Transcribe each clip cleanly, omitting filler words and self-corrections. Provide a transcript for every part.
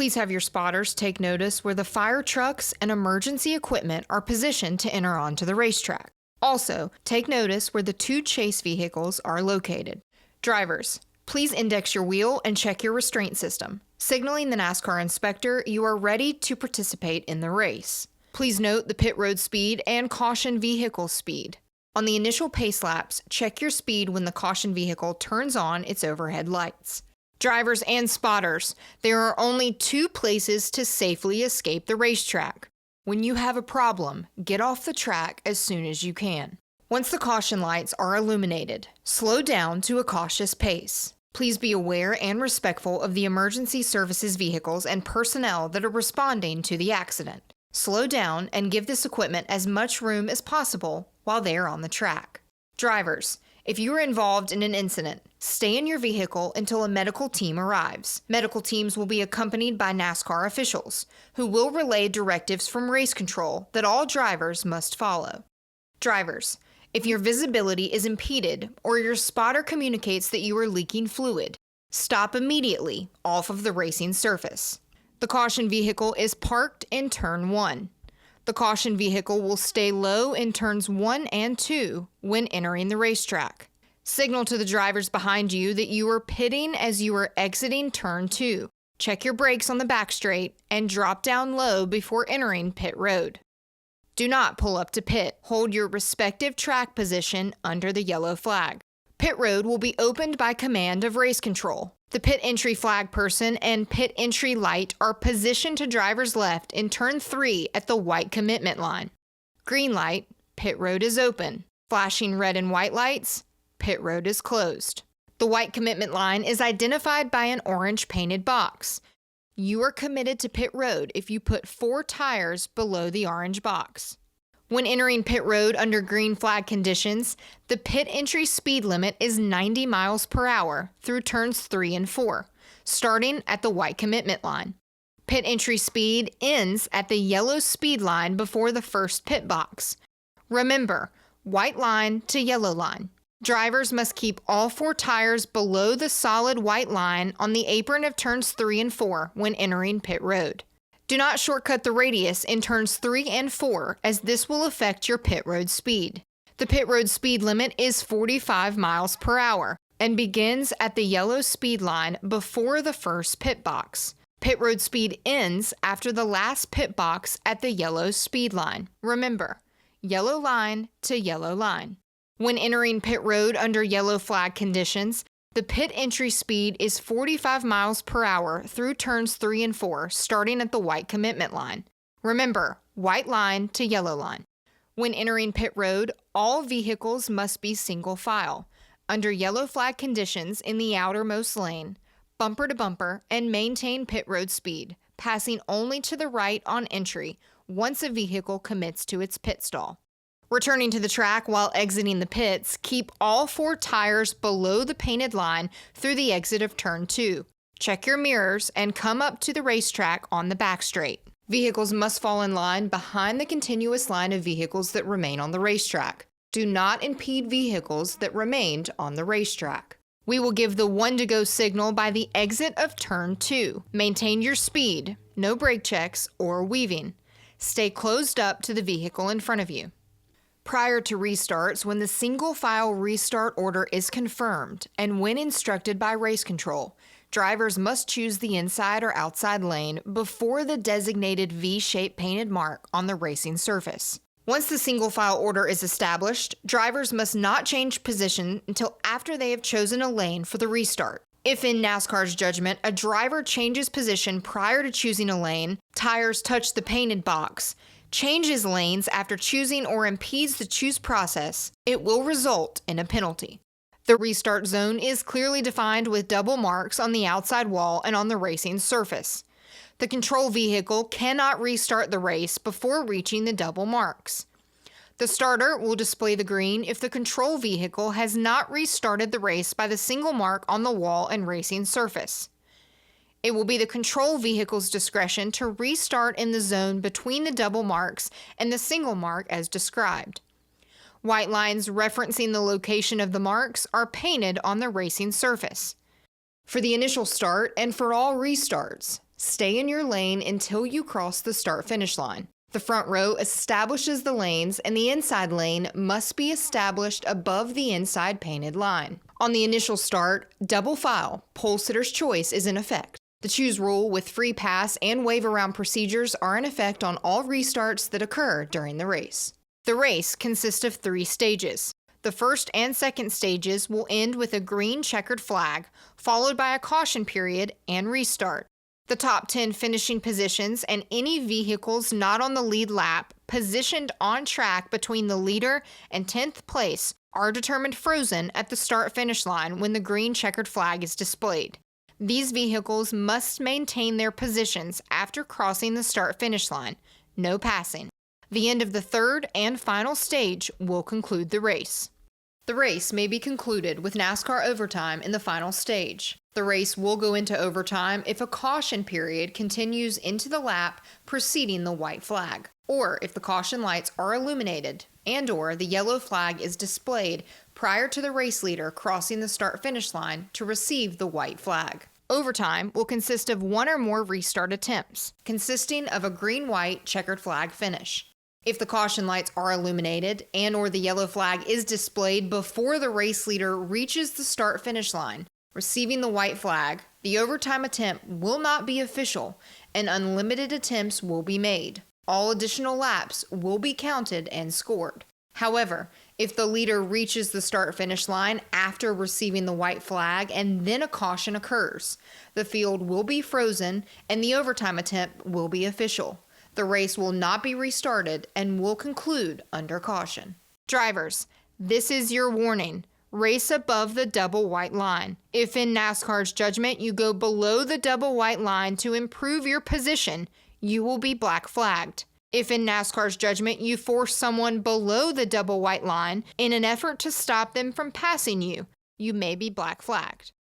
Please have your spotters take notice where the fire trucks and emergency equipment are positioned to enter onto the racetrack. Also, take notice where the 2 chase vehicles are located. Drivers, please index your wheel and check your restraint system, signaling the NASCAR inspector you are ready to participate in the race. Please note the pit road speed and caution vehicle speed. On the initial pace laps, check your speed when the caution vehicle turns on its overhead lights. Drivers and spotters, there are only 2 places to safely escape the racetrack. When you have a problem, get off the track as soon as you can. Once the caution lights are illuminated, slow down to a cautious pace. Please be aware and respectful of the emergency services vehicles and personnel that are responding to the accident. Slow down and give this equipment as much room as possible while they are on the track. Drivers, if you are involved in an incident, stay in your vehicle until a medical team arrives. Medical teams will be accompanied by NASCAR officials, who will relay directives from race control that all drivers must follow. Drivers, if your visibility is impeded or your spotter communicates that you are leaking fluid, stop immediately off of the racing surface. The caution vehicle is parked in turn 1. The caution vehicle will stay low in turns 1 and 2 when entering the racetrack. Signal to the drivers behind you that you are pitting as you are exiting turn 2. Check your brakes on the back straight and drop down low before entering pit road. Do not pull up to pit. Hold your respective track position under the yellow flag. Pit road will be opened by command of race control. The pit entry flag person and pit entry light are positioned to driver's left in turn 3 at the white commitment line. Green light, pit road is open. Flashing red and white lights, pit road is closed. The white commitment line is identified by an orange painted box. You are committed to pit road if you put 4 tires below the orange box. When entering pit road under green flag conditions, the pit entry speed limit is 90 miles per hour through turns 3 and 4, starting at the white commitment line. Pit entry speed ends at the yellow speed line before the first pit box. Remember, white line to yellow line. Drivers must keep all 4 tires below the solid white line on the apron of turns 3 and 4 when entering pit road. Do not shortcut the radius in turns 3 and 4, as this will affect your pit road speed. The pit road speed limit is 45 miles per hour and begins at the yellow speed line before the first pit box. Pit road speed ends after the last pit box at the yellow speed line. Remember, yellow line to yellow line. When entering pit road under yellow flag conditions, the pit entry speed is 45 miles per hour through turns 3 and 4, starting at the white commitment line. Remember, white line to yellow line. When entering pit road, all vehicles must be single file, under yellow flag conditions in the outermost lane, bumper to bumper, and maintain pit road speed, passing only to the right on entry once a vehicle commits to its pit stall. Returning to the track while exiting the pits, keep all 4 tires below the painted line through the exit of turn 2. Check your mirrors and come up to the racetrack on the back straight. Vehicles must fall in line behind the continuous line of vehicles that remain on the racetrack. Do not impede vehicles that remained on the racetrack. We will give the 1 to go signal by the exit of turn 2. Maintain your speed, no brake checks or weaving. Stay closed up to the vehicle in front of you. Prior to restarts, when the single file restart order is confirmed and when instructed by race control, drivers must choose the inside or outside lane before the designated V-shaped painted mark on the racing surface. Once the single file order is established, drivers must not change position until after they have chosen a lane for the restart. If in NASCAR's judgment, a driver changes position prior to choosing a lane, tires touch the painted box, changes lanes after choosing or impedes the choose process, it will result in a penalty. The restart zone is clearly defined with double marks on the outside wall and on the racing surface. The control vehicle cannot restart the race before reaching the double marks. The starter will display the green if the control vehicle has not restarted the race by the single mark on the wall and racing surface. It will be the control vehicle's discretion to restart in the zone between the double marks and the single mark as described. White lines referencing the location of the marks are painted on the racing surface. For the initial start and for all restarts, Stay in your lane until you cross the start-finish line. The front row establishes the lanes, and the inside lane must be established above the inside painted line. On the initial start, double file, pole sitter's choice, is in effect. The choose rule with free pass and wave around procedures are in effect on all restarts that occur during the race. The race consists of 3 stages. The first and second stages will end with a green checkered flag, followed by a caution period and restart. The top 10 finishing positions and any vehicles not on the lead lap positioned on track between the leader and 10th place are determined frozen at the start-finish line when the green checkered flag is displayed. These vehicles must maintain their positions after crossing the start-finish line. No passing. The end of the third and final stage will conclude the race. The race may be concluded with NASCAR overtime in the final stage. The race will go into overtime if a caution period continues into the lap preceding the white flag, or if the caution lights are illuminated and/or the yellow flag is displayed prior to the race leader crossing the start-finish line to receive the white flag. Overtime will consist of 1 or more restart attempts, consisting of a green-white checkered flag finish. If the caution lights are illuminated and/or the yellow flag is displayed before the race leader reaches the start-finish line, receiving the white flag, the overtime attempt will not be official and unlimited attempts will be made. All additional laps will be counted and scored. However, if the leader reaches the start-finish line after receiving the white flag and then a caution occurs, the field will be frozen and the overtime attempt will be official. The race will not be restarted and will conclude under caution. Drivers, this is your warning. Race above the double white line. If in NASCAR's judgment you go below the double white line to improve your position, you will be black flagged. If in NASCAR's judgment you force someone below the double white line in an effort to stop them from passing you, you may be black flagged.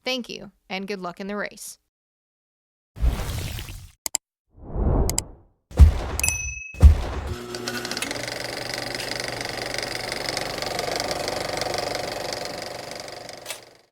Thank you, and good luck in the race.